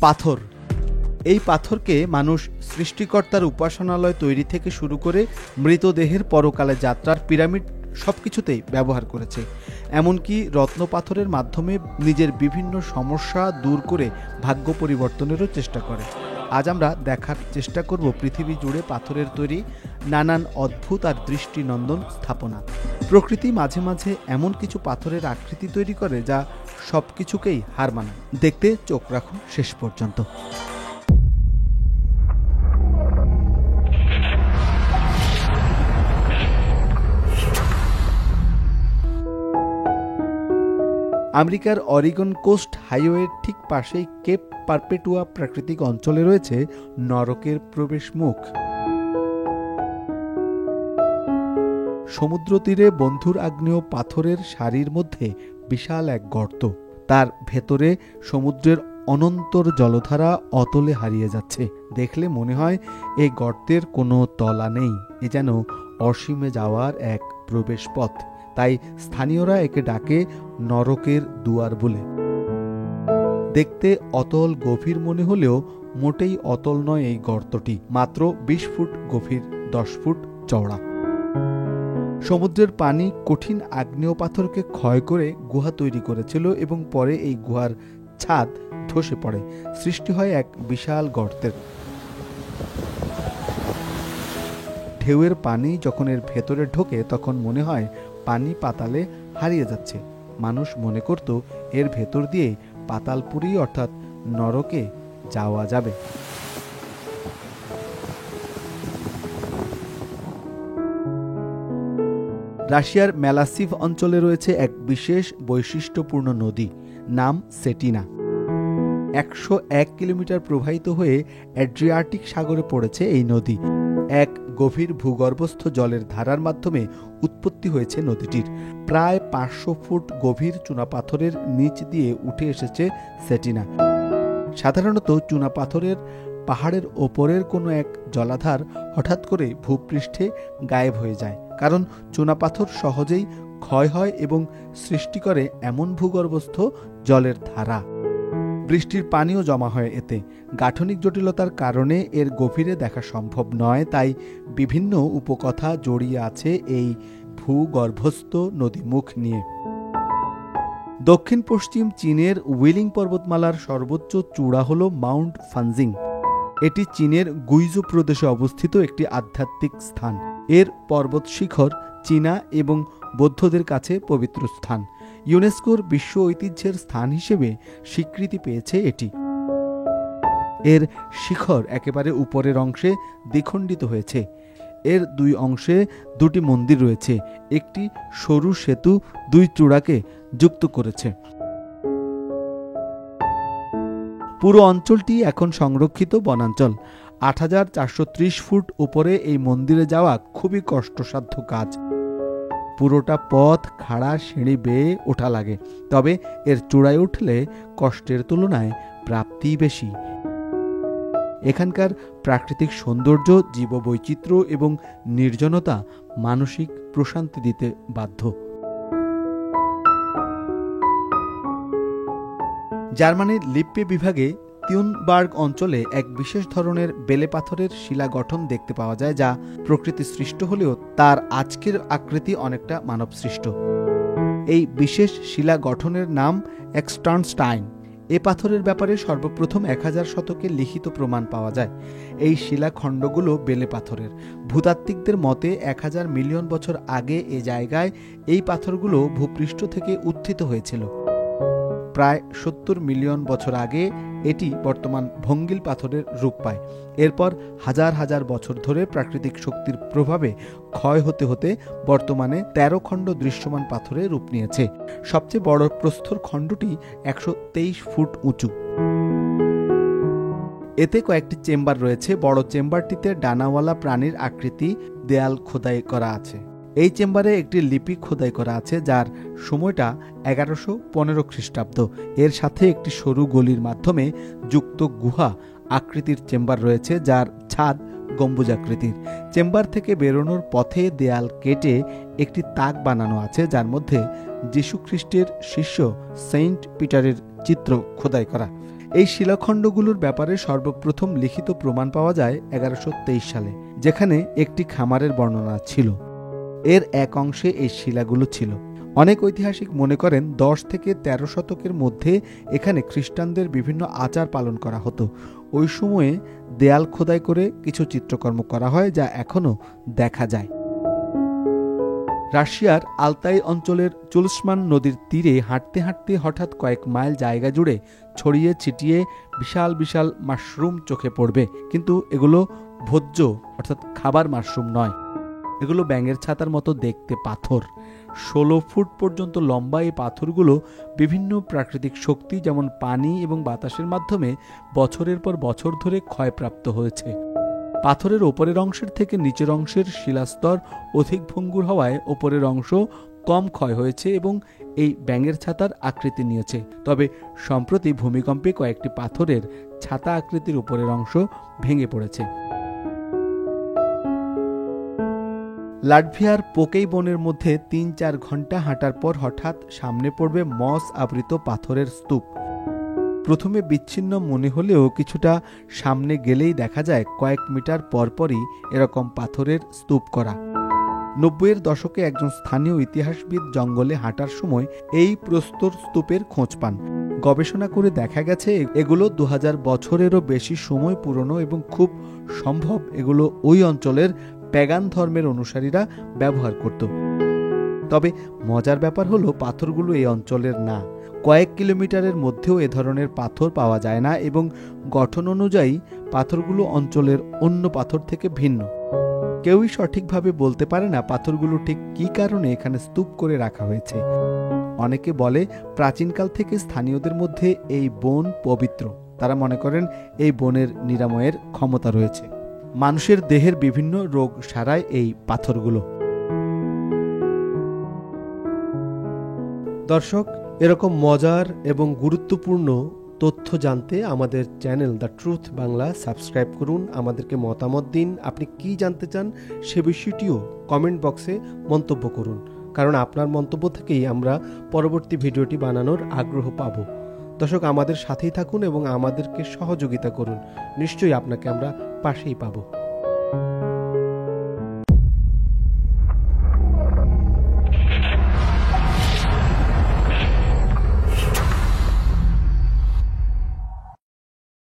পাথর। এই পাথরকে মানুষ সৃষ্টিকর্তার উপাসনালয় তৈরি থেকে শুরু করে মৃতদেহের পরকালে যাত্রার পিরামিড সবকিছুতেই ব্যবহার করেছে। এমনকি রত্ন পাথরের মাধ্যমে নিজের বিভিন্ন সমস্যা দূর করে ভাগ্য পরিবর্তনেরও চেষ্টা করে। আজ আমরা দেখার চেষ্টা করব পৃথিবী জুড়ে পাথরের তৈরি নানান অদ্ভুত আর দৃষ্টিনন্দন স্থাপনা। প্রকৃতি মাঝে মাঝে এমন কিছু পাথরের আকৃতি তৈরি করে যা সবকিছুকেই হার মানায়। দেখতে চোখ রাখুন শেষ পর্যন্ত। আমেরিকার অরিগন কোস্ট হাইওয়ের ঠিক পাশেই কেপ পারপেটুয়া প্রাকৃতিক অঞ্চলে রয়েছে নরকের প্রবেশ মুখ। সমুদ্র তীরে বন্ধুর আগ্নেয় পাথরের সারির মধ্যে বিশাল এক গর্ত, তার ভেতরে সমুদ্রের অনন্তর জলধারা অতলে হারিয়ে যাচ্ছে। দেখলে মনে হয় এই গর্তের কোনো তলা নেই, এ যেন অসীমে যাওয়ার এক প্রবেশ পথ। তাই স্থানীয়রা একে ডাকে নরকের দুয়ার বলে। দেখতে অতল গভীর মনে হলেও মোটেই অতল নয় এই গর্তটি, মাত্র 20 ফুট গভীর, 10 ফুট চওড়া। সমুদ্রের পানি কঠিন আগ্নেয় পাথরকে ক্ষয় করে গুহা তৈরি করেছিল এবং পরে এই গুহার ছাদ ধসে পড়ে, সৃষ্টি হয় এক বিশাল গর্তের। ঢেউয়ের পানি যখন এর ভেতরে ঢোকে তখন মনে হয় পানি পাতালে হারিয়ে যাচ্ছে। মানুষ মনে করত এর ভেতর দিয়ে পাতালপুরী অর্থাৎ নরকে যাওয়া যাবে। রাশিয়ার ম্যালাসিভ অঞ্চলে রয়েছে এক বিশেষ বৈশিষ্ট্যপূর্ণ নদী, নাম সেটিনা। 101 কিলোমিটার প্রবাহিত হয়ে অ্যাড্রিয়াটিক সাগরে পড়েছে এই নদী। এক গভীর ভূগর্ভস্থ জলের ধারার মাধ্যমে উৎপত্তি হয়েছে নদীটির। প্রায় 500 ফুট গভীর চুনাপাথরের নিচ দিয়ে উঠে এসেছে সেটিনা। সাধারণত চুনাপাথরের পাহাড়ের ওপরের কোনো এক জলাধার হঠাৎ করে ভূপৃষ্ঠে গায়েব হয়ে যায়, কারণ চুনাপাথর সহজেই ক্ষয় হয় এবং সৃষ্টি করে এমন ভূগর্ভস্থ জলের ধারা। বৃষ্টির পানিও জমা হয় এতে। গাঠনিক জটিলতার কারণে এর গভীরে দেখা সম্ভব নয়, তাই বিভিন্ন উপকথা জড়িয়ে আছে এই ভূগর্ভস্থ নদীমুখ নিয়ে। দক্ষিণ পশ্চিম চীনের উইলিং পর্বতমালার সর্বোচ্চ চূড়া হল মাউন্ট ফানজিং। এটি চীনের গুইজু প্রদেশে অবস্থিত একটি আধ্যাত্মিক স্থান। এর পর্বত শিখর চীনা এবং বৌদ্ধদের কাছে পবিত্র স্থান। ইউনেস্কোর বিশ্ব ঐতিহ্যের স্থান হিসেবে স্বীকৃতি পেয়েছে এটি। এর শিখর একেবারে উপরের অংশে দ্বিখণ্ডিত হয়েছে। এর দুই অংশে দুটি মন্দির রয়েছে। একটি সরু সেতু দুই চূড়াকে যুক্ত করেছে। পুরো অঞ্চলটি এখন সংরক্ষিত বনাঞ্চল। 8430 ফুট উপরে এই মন্দিরে যাওয়া খুবই কষ্টসাধ্য কাজ। পুরোটা পথ খাড়া সিঁড়ি বেয়ে ওঠা লাগে, তবে এর চূড়ায় উঠলে কষ্টের তুলনায় প্রাপ্তি বেশি। এখানকার প্রাকৃতিক সৌন্দর্য, জীববৈচিত্র্য এবং নির্জনতা মানসিক প্রশান্তি দিতে বাধ্য। জার্মানির লিপ্পে বিভাগে তিউনবার্গ অঞ্চলে এক বিশেষ ধরনের বেলে পাথরের শিলা গঠন দেখতে পাওয়া যায়, যা প্রকৃতি সৃষ্ট হলেও তার আজকের আকৃতি অনেকটা মানব সৃষ্ট। এই বিশেষ শিলা গঠনের নাম এক্সটার্নস্টাইন। এ পাথরের ব্যাপারে সর্বপ্রথম 1000 শতকে লিখিত প্রমাণ পাওয়া যায়। এই শিলাখণ্ডগুলো বেলে পাথরের। ভূতাত্ত্বিকদের মতে 1000 মিলিয়ন বছর আগে এ জায়গায় এই পাথরগুলো ভূপৃষ্ঠ থেকে উত্থিত হয়েছিল। প্রায় 70 মিলিয়ন বছর আগে এটি বর্তমান ভঙ্গিল পাথরের রূপ পায়। এরপর হাজার হাজার বছর ধরে প্রাকৃতিক শক্তির প্রভাবে ক্ষয় হতে হতে বর্তমানে 13 খণ্ড দৃশ্যমান পাথরে রূপ নিয়েছে। সবচেয়ে বড় প্রস্তর খণ্ডটি 123 ফুট উঁচু। এতে কয়েকটি চেম্বার রয়েছে। বড় চেম্বারটিতে ডানাওয়ালা প্রাণীর আকৃতি দেয়াল খোদাই করা আছে। এই চেম্বারে একটি লিপি খোদাই করা আছে, যার সময়টা 1115 খ্রিস্টাব্দ। এর সাথে একটি সরু গলির মাধ্যমে যুক্ত গুহা আকৃতির চেম্বার রয়েছে, যার ছাদ গম্বুজাকৃতির। চেম্বার থেকে বেরোনোর পথে দেয়াল কেটে একটি তাক বানানো আছে, যার মধ্যে যীশু খ্রিস্টের শিষ্য সেন্ট পিটারের চিত্র খোদাই করা। এই শিলাখণ্ডগুলোর ব্যাপারে সর্বপ্রথম লিখিত প্রমাণ পাওয়া যায় 1123 সালে, যেখানে একটি খামারের বর্ণনা ছিল। এর এক অংশে এই শিলাগুলো ছিল। অনেক ঐতিহাসিক মনে করেন 10 থেকে 13 শতকের মধ্যে এখানে খ্রিস্টানদের বিভিন্ন আচার পালন করা হতো। ওই সময়ে দেয়াল খোদাই করে কিছু চিত্রকর্ম করা হয়, যা এখনও দেখা যায়। রাশিয়ার আলতাই অঞ্চলের চুলসমান নদীর তীরে হাঁটতে হাঁটতে হঠাৎ কয়েক মাইল জায়গা জুড়ে ছড়িয়ে ছিটিয়ে বিশাল বিশাল মাশরুম চোখে পড়বে, কিন্তু এগুলো ভোজ্য অর্থাৎ খাবার মাশরুম নয়। এগুলো ব্যাঙের ছাতার মতো দেখতে পাথর। 16 ফুট পর্যন্ত লম্বা এই পাথরগুলো বিভিন্ন প্রাকৃতিক শক্তি যেমন পানি এবং বাতাসের মাধ্যমে বছরের পর বছর ধরে ক্ষয়প্রাপ্ত হয়েছে। পাথরের ওপরের অংশের থেকে নিচের অংশের শিলাস্তর অধিক ভঙ্গুর হওয়ায় ওপরের অংশ কম ক্ষয় হয়েছে এবং এই ব্যাঙের ছাতার আকৃতি নিয়েছে। তবে সম্প্রতি ভূমিকম্পে কয়েকটি পাথরের ছাতা আকৃতির উপরের অংশ ভেঙে পড়েছে। লাটভিয়ার পোকেই বনের মধ্যে 3-4 ঘন্টা হাঁটার পর হঠাৎ সামনে পড়বে মস আবৃত পাথরের স্তূপ। প্রথমে বিচ্ছিন্ন মনে হলেও কিছুটা সামনে গেলেই দেখা যায় কয়েক মিটার পরপরই এরকম পাথরের স্তূপ করা। 90-এর দশকে একজন স্থানীয় ইতিহাসবিদ জঙ্গলে হাঁটার সময় এই প্রস্তর স্তূপের খোঁজ পান। গবেষণা করে দেখা গেছে এগুলো 2000 বছরেরও বেশি সময় পুরনো এবং খুব সম্ভব এগুলো ওই অঞ্চলের প্যাগান ধর্মের অনুসারীরা ব্যবহার করত। তবে মজার ব্যাপার হলো পাথরগুলো এই অঞ্চলের না। কয়েক কিলোমিটারের মধ্যেও এ ধরনের পাথর পাওয়া যায় না এবং গঠন অনুযায়ী পাথরগুলো অঞ্চলের অন্য পাথর থেকে ভিন্ন। কেউই সঠিকভাবে বলতে পারে না পাথরগুলো ঠিক কী কারণে এখানে স্তূপ করে রাখা হয়েছে। অনেকে বলে প্রাচীনকাল থেকে স্থানীয়দের মধ্যে এই বন পবিত্র। তারা মনে করেন এই বনের নিরাময়ের ক্ষমতা রয়েছে। মানুষের দেহের বিভিন্ন রোগ সারায় এই পাথরগুলো। দর্শক, এরকম মজার এবং গুরুত্বপূর্ণ তথ্য জানতে আমাদের channel the truth Bangla subscribe করুন। আমাদেরকে মতামত দিন। আপনি কি জানতে চান সে বিষয়টিও কমেন্ট বক্সে মন্তব্য করুন, কারণ আপনার মন্তব্য থেকেই আমরা পরবর্তী ভিডিওটি বানানোর আগ্রহ পাব। দর্শক, আমাদের সাথেই থাকুন এবং আমাদেরকে সহযোগিতা করুন। নিশ্চয়ই আপনাকে আমরা পাশেই পাবো।